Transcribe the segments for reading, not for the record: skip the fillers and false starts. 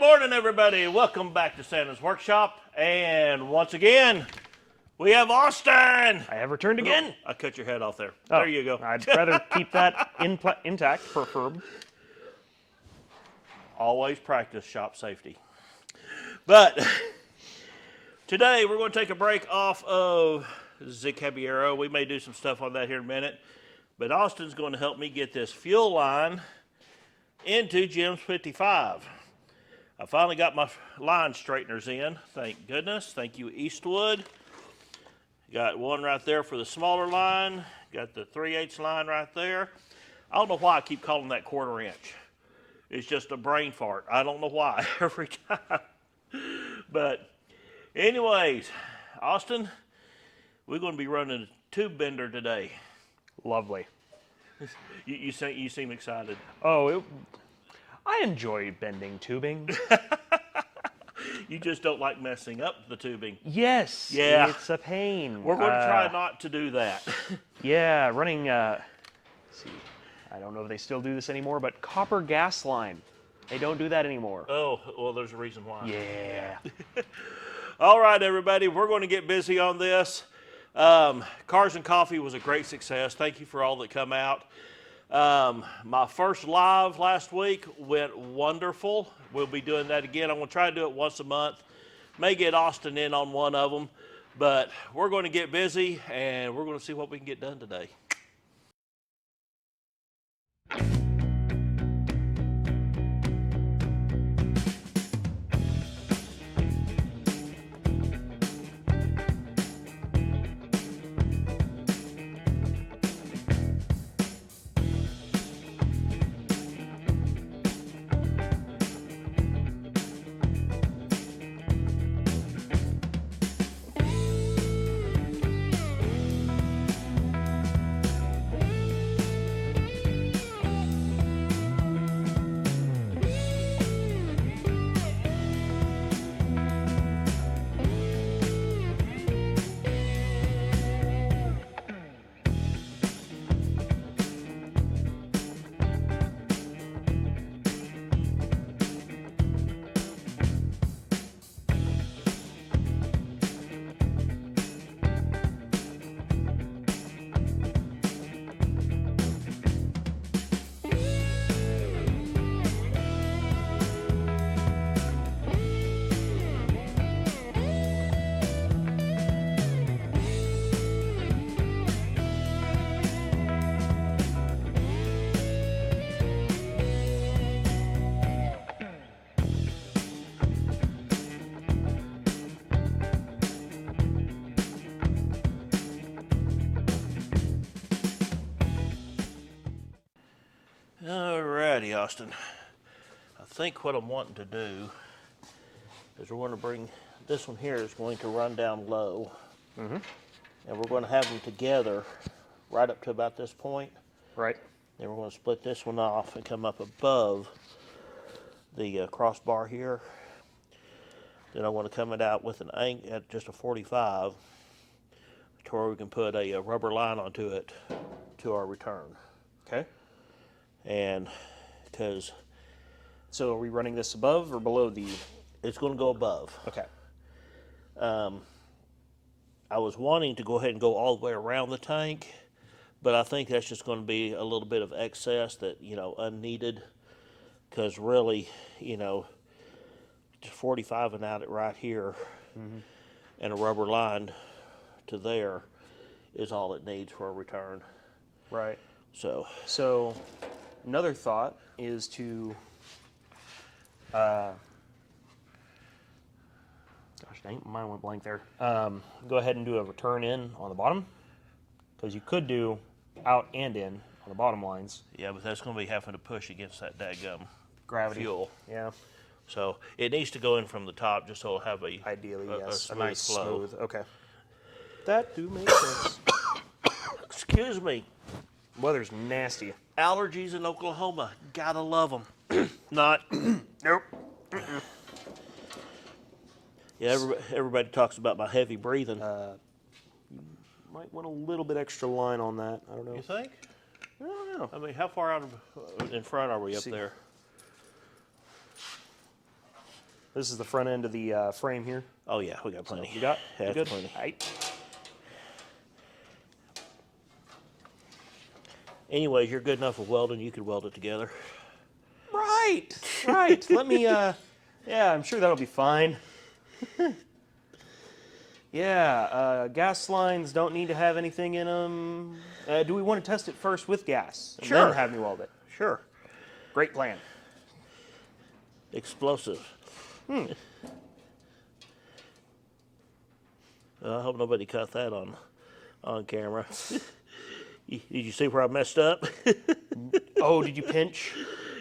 morning, everybody. Welcome back to Santa's Workshop. And once again, we have Austin. I have returned again. I cut your head off there. Oh, There you go. I'd rather keep that intact for Ferb. Always practice shop safety. But today we're going to take a break off of the Caballero. We may do some stuff on that here in a minute. But Austin's going to help me get this fuel line into Jim's 55. I finally got my line straighteners in, thank goodness. Thank you, Eastwood. Got one right there for the smaller line. Got the 3/8 line right there. I don't know why I keep calling that 1/4 inch. It's just a brain fart. I don't know why every time. But anyways, Austin, we're going to be running a tube bender today. Lovely. You seem excited. Oh, I enjoy bending tubing. You just don't like messing up the tubing. Yes. Yeah. It's a pain. We're going to try not to do that. Yeah, running, let's see, I don't know if they still do this anymore, but copper gas line. They don't do that anymore. Oh, well, there's a reason why. Yeah. All right, everybody, we're going to get busy on this. Cars and Coffee was a great success. Thank you for all that come out. My first live last week went wonderful. We'll be doing that again. I'm going to try to do it once a month. May get Austin in on one of them, but we're going to get busy and we're going to see what we can get done today. Alrighty, Austin. I think what I'm wanting to do is we're going to bring this one here is going to run down low. Mm-hmm. And we're going to have them together right up to about this point. Right. Then we're going to split this one off and come up above the crossbar here. Then I want to come it out with an angle at just a 45 to where we can put a rubber line onto it to our return. Okay. And because So are we running this above or below the... it's going to go above. Okay. I was wanting to go ahead and go all the way around the tank, but I think that's just going to be a little bit of excess that, unneeded, because really, just 45 and out it right here, and a rubber line to there is all it needs for a return. Right. So another thought is to, gosh dang, mine went blank there. Go ahead and do a return in on the bottom, because you could do out and in on the bottom lines. yeah, but that's going to be having to push against that dadgum Gravity. fuel. Yeah. So it needs to go in from the top just so it'll have a Ideally, yes. a A nice flow. smooth. Okay. That do make sense. Excuse me. Weather's nasty. Allergies in Oklahoma, gotta love them. Not. Nope. Yeah, everybody talks about my heavy breathing. Might want a little bit extra line on that. I don't know. You think? I don't know. I mean, how far out of in front are we up there? This is the front end of the frame here. Oh yeah, we got plenty. You got? Yeah, Good. plenty. All right. Anyways, you're good enough with welding. You could weld it together. Right. Right. Let me. Yeah, I'm sure that'll be fine. Yeah. Gas lines don't need to have anything in them. Do we want to test it first with gas and Sure. then have me weld it? Sure. Great plan. Explosive. I hope nobody caught that on camera. Did you see where I messed up? Oh, did you pinch?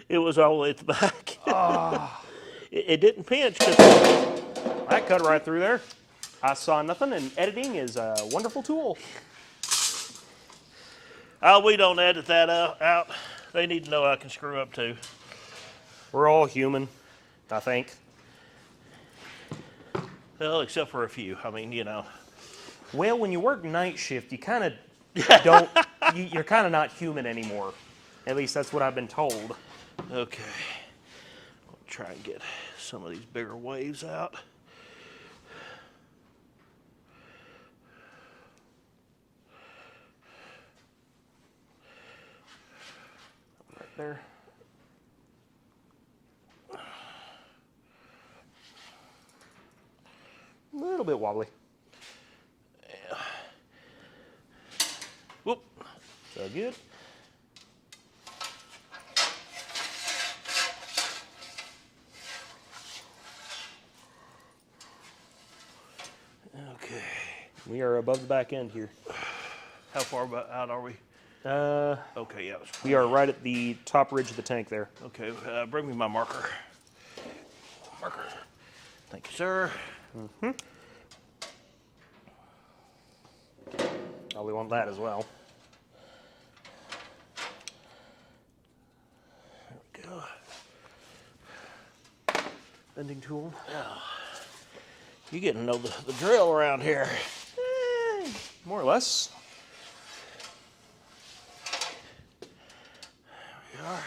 It was all the way at the back. Oh. It didn't pinch because I cut right through there. I saw nothing, and editing is a wonderful tool. we don't edit that out. They need to know I can screw up too. We're all human, I think. Well, except for a few. I mean, you know. Well, when you work night shift, you kind of don't. You're kind of not human anymore. At least that's what I've been told. Okay. I'll try and get some of these bigger waves out. Right there. A little bit wobbly. Yeah. Whoop. So good. Okay. We are above the back end here. How far out are we? Uh, Okay, yeah. we are right at the top ridge of the tank there. Okay, bring me my marker. Marker. Thank you, sir. Oh, we want that as well. There we go. Bending tool. Oh. You getting to know the drill around here. More or less. There we are.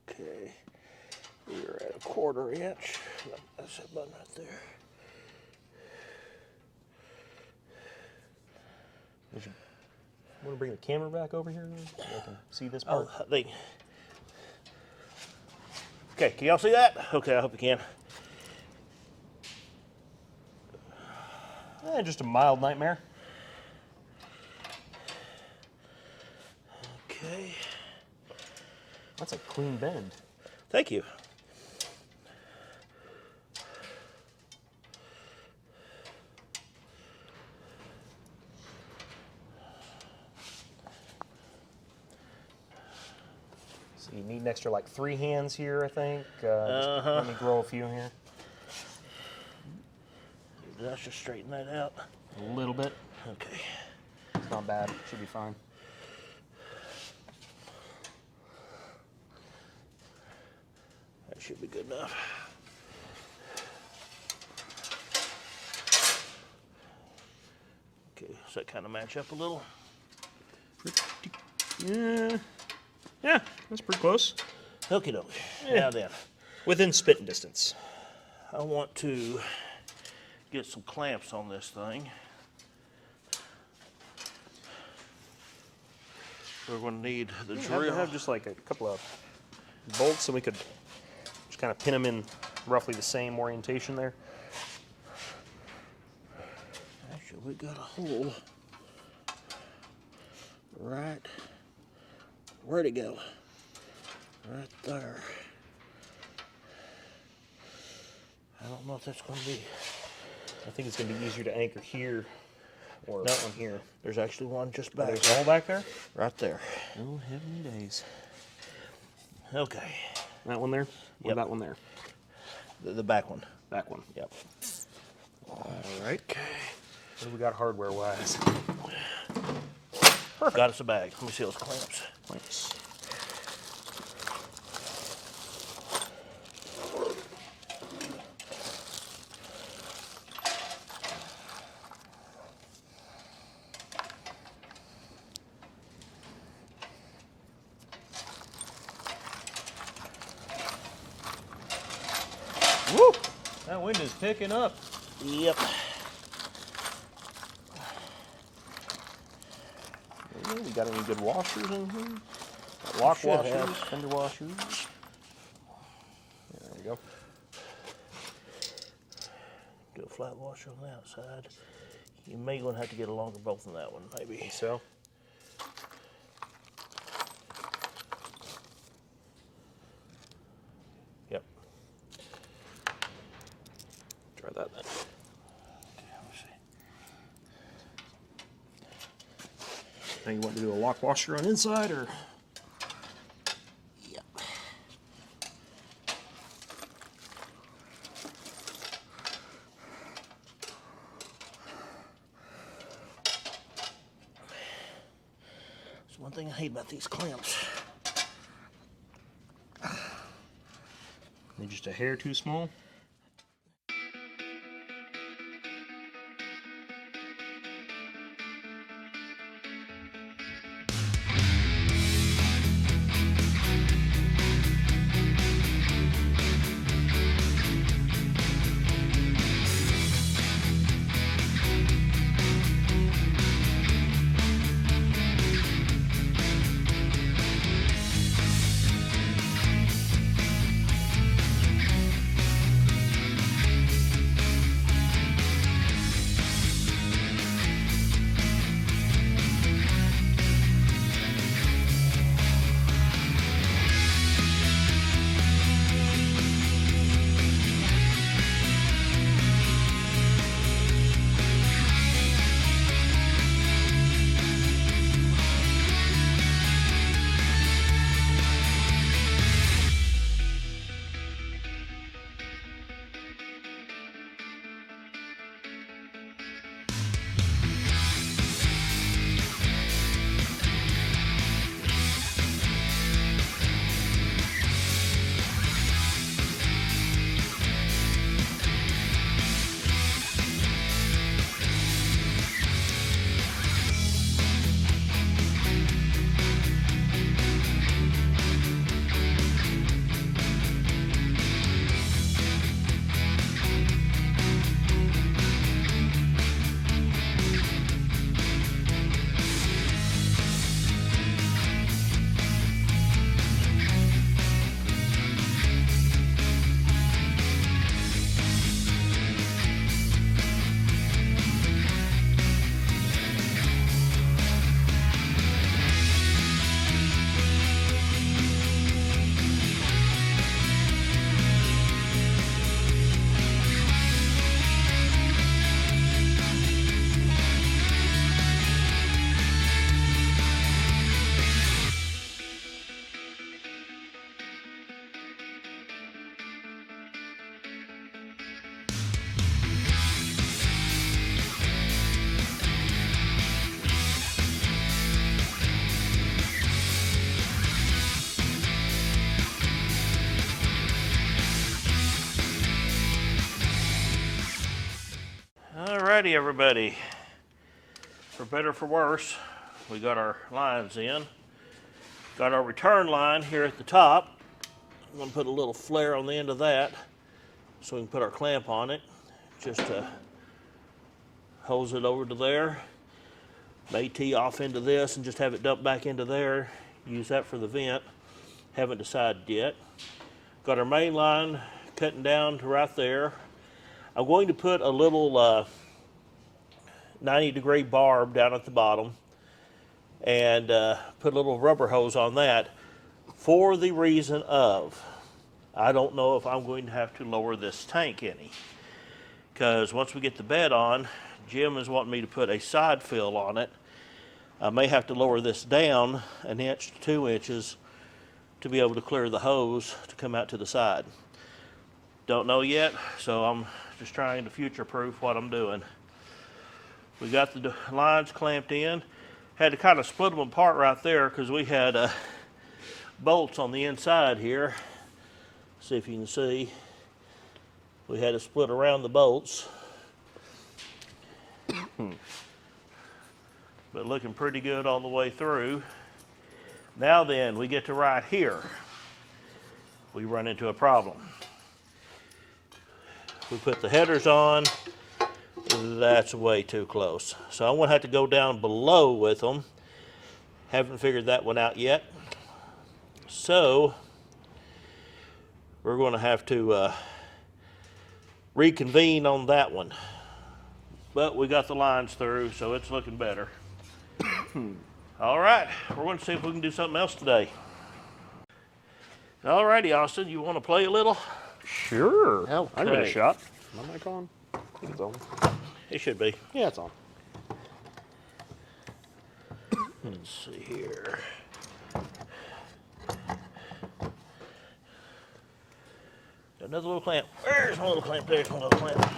Okay. We are at a 1/4 inch. That's that button right there. Want to bring the camera back over here so I can see this Oh, part? I think. Okay, can y'all see that? Okay, I hope you can. Just a mild nightmare. Okay. That's a clean bend. Thank you. So you need an extra like 3 hands here, I think. Just let me grow a few here. Let's just straighten that out. A little bit. Okay. It's not bad. Should be fine. That should be good enough. Okay, does that kind of match up a little? Yeah. Yeah, that's pretty close. Okie doke. Yeah. Now then, Within spitting distance. I want to get some clamps on this thing. We're going to need the drill. We have just like a couple of bolts so we could just kind of pin them in roughly the same orientation there. Actually, we got a hole right. Where'd it go? Right there. I don't know if that's going to be. I think it's going to be easier to anchor here or No. on here. There's actually one just back. There's all back there? Right there. Oh, heavenly days. Okay. That one there? Or Yep. that one there? The back one. That one. Yep. All right. Okay. What do we got hardware-wise? Got us a bag. Let me see those clamps. Clamps. That wind is picking up. Yep. We got any good washers in here? Lock Should washers, have. fender washers. There we go. Do a flat washer on the outside. You may gonna have to get a longer bolt than that one, maybe. Think so. Yep. Try that then. Now you want to do a lock washer on inside or? Yep. That's one thing I hate about these clamps. They're just a hair too small. Alrighty, everybody. For better or for worse, we got our lines in. Got our return line here at the top. I'm going to put a little flare on the end of that so we can put our clamp on it. Just to hose it over to there. May tee off into this and just have it dump back into there. Use that for the vent. Haven't decided yet. Got our main line cutting down to right there. I'm going to put a little 90-degree barb down at the bottom and put a little rubber hose on that for the reason of I don't know if I'm going to have to lower this tank any, because once we get the bed on, Jim is wanting me to put a side fill on it. I may have to lower this down 1 inch to 2 inches to be able to clear the hose to come out to the side. Don't know yet, so I'm just trying to future-proof what I'm doing. We got the lines clamped in. Had to kind of split them apart right there because we had bolts on the inside here. See if you can see. We had to split around the bolts. But looking pretty good all the way through. Now then, we get to right here. We run into a problem. We put the headers on. That's way too close. So I'm going to have to go down below with them. Haven't figured that one out yet. So we're going to have to reconvene on that one. But we got the lines through, so it's looking better. All right, we're going to see if we can do something else today. All righty, Austin, you want to play a little? Sure. Okay. I'll give it a shot. Is my mic on? I think it's on. It should be. Yeah, it's on. Let's see here. Got another little clamp. There's one little clamp. There's one little clamp.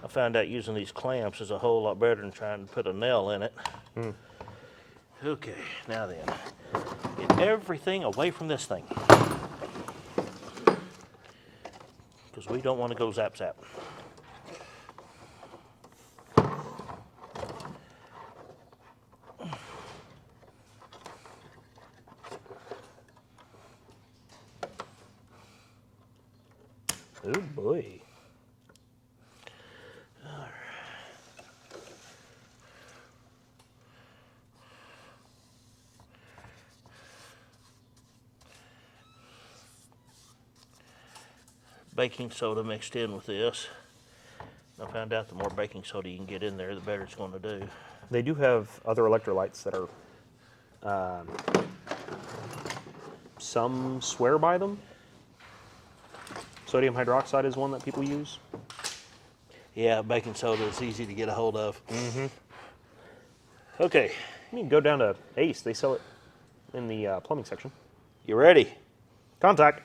I found out using these clamps is a whole lot better than trying to put a nail in it. Okay, now then, get everything away from this thing. Because we don't want to go zap zap. Oh boy. Baking soda mixed in with this. I found out the more baking soda you can get in there, the better it's going to do. They do have other electrolytes that are, some swear by them. Sodium hydroxide is one that people use. Yeah, baking soda is easy to get a hold of. Okay, You can go down to Ace. They sell it in the plumbing section. you ready? Contact.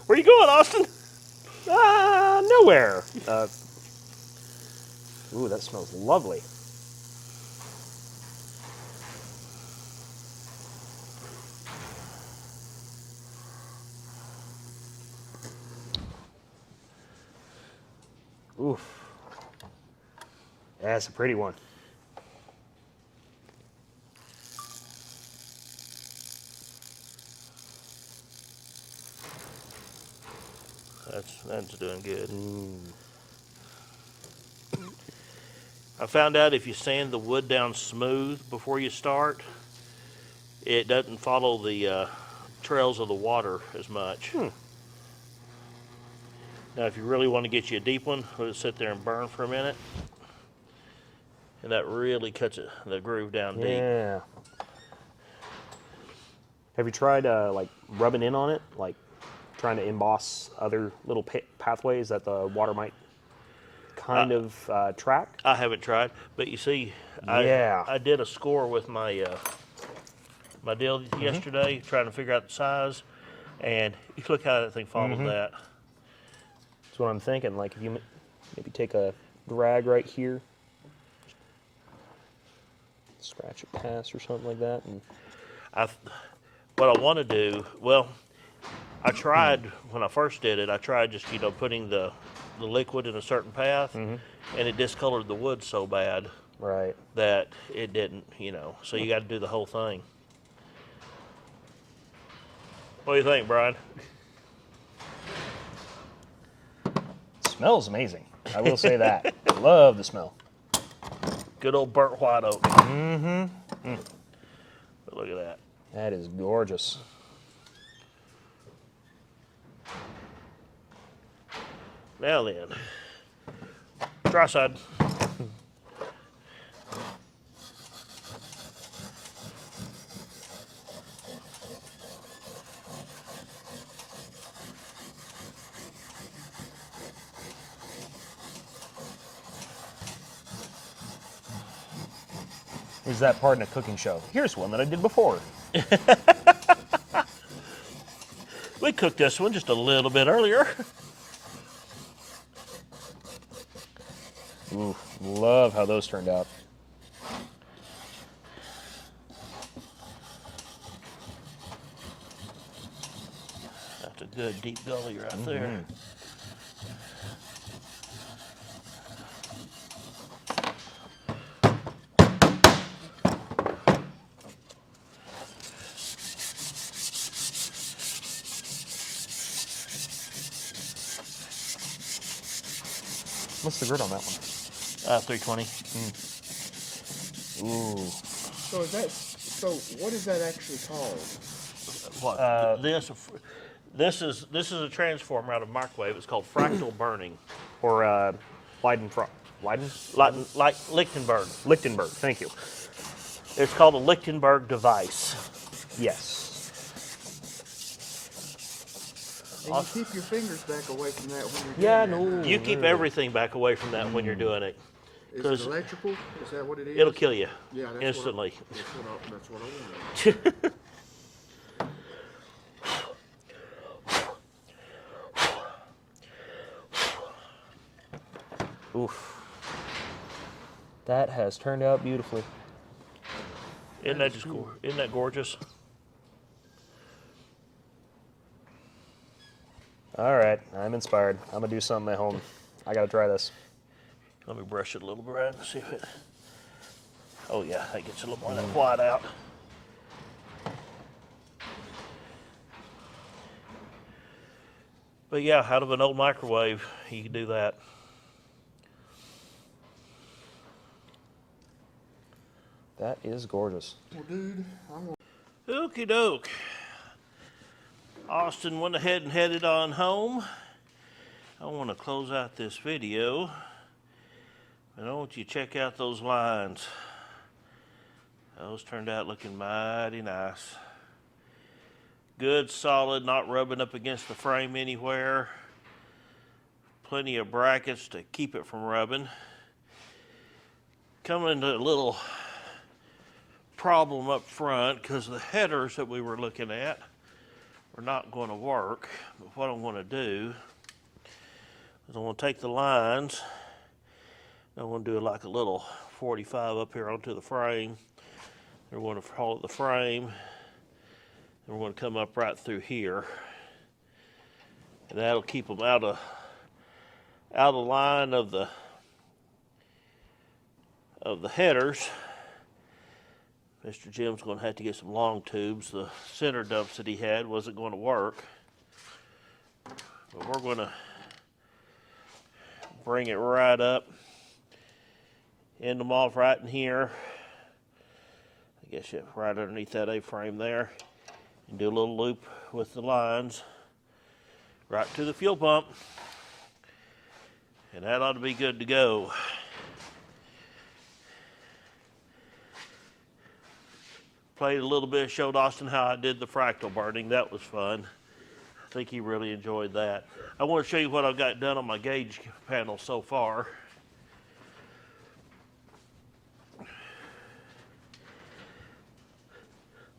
Where you going, Austin? Nowhere. Ooh, that smells lovely. Oof. That's a pretty one. That's doing good. I found out if you sand the wood down smooth before you start, it doesn't follow the trails of the water as much. Now, if you really want to get you a deep one, let it sit there and burn for a minute. And that really cuts the groove down deep. Yeah. Have you tried like rubbing in on it, like trying to emboss other little pathways that the water might kind of track? I haven't tried, but you see, I did a score with my my deal yesterday, trying to figure out the size, and you look how that thing followed that. That's what I'm thinking. Like if you maybe take a drag right here, scratch it past or something like that, and What I want to do, well, I tried when I first did it. I tried just putting the liquid in a certain path, and it discolored the wood so bad right. that it didn't. So you got to do the whole thing. What do you think, Brian? Smells amazing. I will say that. Love the smell. Good old burnt white oak. But look at that. That is gorgeous. Now then, dry side. Is that part in a cooking show? Here's one that I did before. We cooked this one just a little bit earlier. Ooh, love how those turned out. That's a good deep gully right there. What's the grit on that one? 320. Ooh. So what is that actually called? What? This is a transformer out of microwave. It's called fractal burning. Or Lichtenberg. Lichtenberg, thank you. It's called a Lichtenberg device. Yes. And you keep your fingers back away from that when you're doing that. You keep everything back away from that when you're doing it. Is it electrical? Is that what it is? It'll kill you instantly. That's what I wanted. Oof. That has turned out beautifully. Isn't that gorgeous? All right, I'm inspired. I'm gonna do something at home. I gotta try this. Let me brush it a little bit and see if it. Oh yeah, that gets a little more of that white out. But yeah, out of an old microwave, you can do that. That is gorgeous. Well, dude, Okie doke. Austin went ahead and headed on home. I want to close out this video, and I want you to check out those lines. Those turned out looking mighty nice. Good, solid, not rubbing up against the frame anywhere. Plenty of brackets to keep it from rubbing. Coming into a little problem up front because the headers that we were looking at are not going to work. But what I'm going to do is I'm going to take the lines. I'm going to do like a little 45 up here onto the frame. We're going to follow the frame, and we're going to come up right through here, and that'll keep them out of line of the headers. Mr. Jim's going to have to get some long tubes. The center dumps that he had wasn't going to work. But we're going to bring it right up, end them off right in here. I guess right underneath that A-frame there. And do a little loop with the lines right to the fuel pump. And that ought to be good to go. Played a little bit, showed Austin how I did the fractal burning. That was fun. I think he really enjoyed that. I want to show you what I've got done on my gauge panel so far.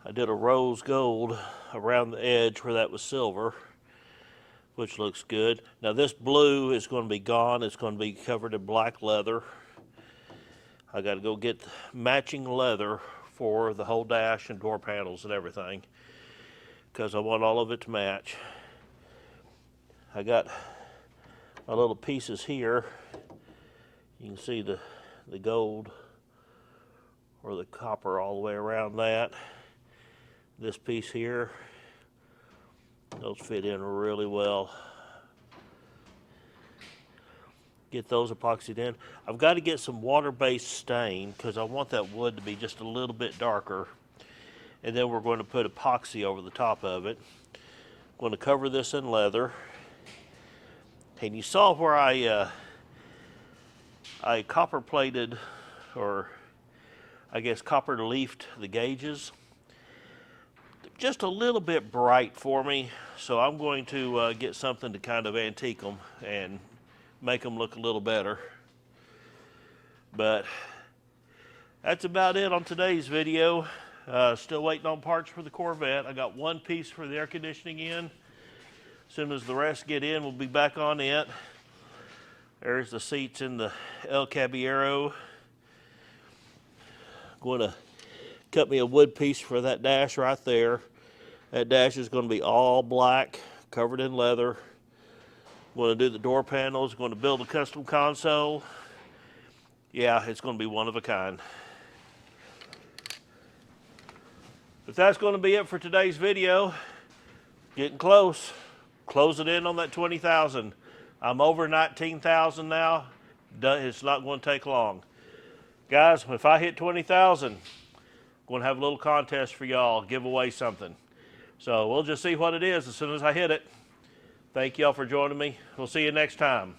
I did a rose gold around the edge where that was silver, which looks good. Now this blue is going to be gone. It's going to be covered in black leather. I got to go get matching leather for the whole dash and door panels and everything because I want all of it to match. I got my little pieces here. You can see the gold or the copper all the way around that. This piece here, those fit in really well. Get those epoxied in. I've got to get some water-based stain because I want that wood to be just a little bit darker. And then we're going to put epoxy over the top of it. I'm going to cover this in leather. And you saw where I copper plated, or I guess copper leafed the gauges. Just a little bit bright for me, so I'm going to get something to kind of antique them and make them look a little better. But that's about it on today's video. Still waiting on parts for the Corvette. I got one piece for the air conditioning in. As soon as the rest get in, we'll be back on it. There's the seats in the El Caballero. Going to cut me a wood piece for that dash right there. That dash is going to be all black, covered in leather. Going to do the door panels, going to build a custom console. Yeah, it's going to be one of a kind. But that's going to be it for today's video. Getting close. Closing in on that 20,000. I'm over 19,000 now. It's not going to take long. Guys, if I hit 20,000, I'm going to have a little contest for y'all, give away something. So we'll just see what it is as soon as I hit it. Thank y'all for joining me. We'll see you next time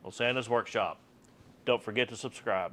on Santa's Workshop. Don't forget to subscribe.